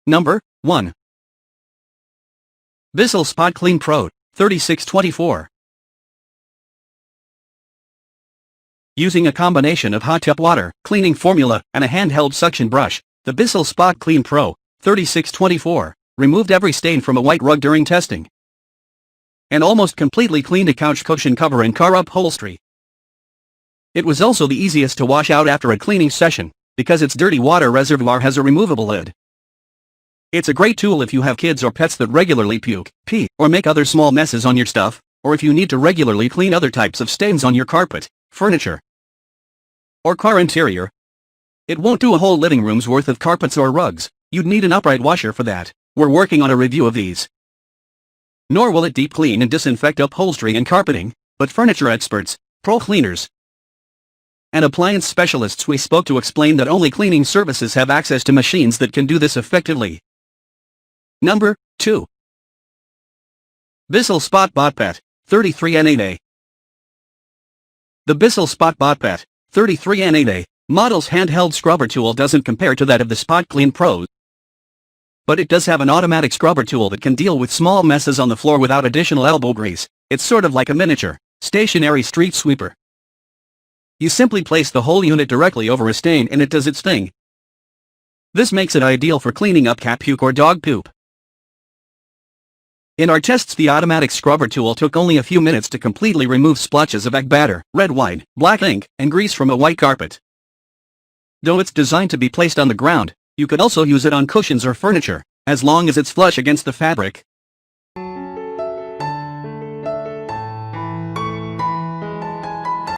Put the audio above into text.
Number 1. Bissell Spot Clean Pro, 3624. Using a combination of hot tap water, cleaning formula, and a handheld suction brush, the Bissell Spot Clean Pro, 3624, removed every stain from a white rug during testing, and almost completely cleaned a couch cushion cover and car upholstery. It was also the easiest to wash out after a cleaning session, because its dirty water reservoir has a removable lid. It's a great tool if you have kids or pets that regularly puke, pee, or make other small messes on your stuff, or if you need to regularly clean other types of stains on your carpet, furniture, or car interior. It won't do a whole living room's worth of carpets or rugs. You'd need an upright washer for that. We're working on a review of these. Nor will it deep clean and disinfect upholstery and carpeting, but furniture experts, pro cleaners, and appliance specialists we spoke to explain that only cleaning services have access to machines that can do this effectively. Number 2. Bissell Spot Bot Pet, 33N8A. The Bissell Spot Bot Pet, 33N8A, model's handheld scrubber tool doesn't compare to that of the Spot Clean Pro, but it does have an automatic scrubber tool that can deal with small messes on the floor without additional elbow grease. It's sort of like a miniature, stationary street sweeper. You simply place the whole unit directly over a stain and it does its thing. This makes it ideal for cleaning up cat puke or dog poop. In our tests, the automatic scrubber tool took only a few minutes to completely remove splotches of egg batter, red wine, black ink, and grease from a white carpet. Though it's designed to be placed on the ground, you could also use it on cushions or furniture, as long as it's flush against the fabric.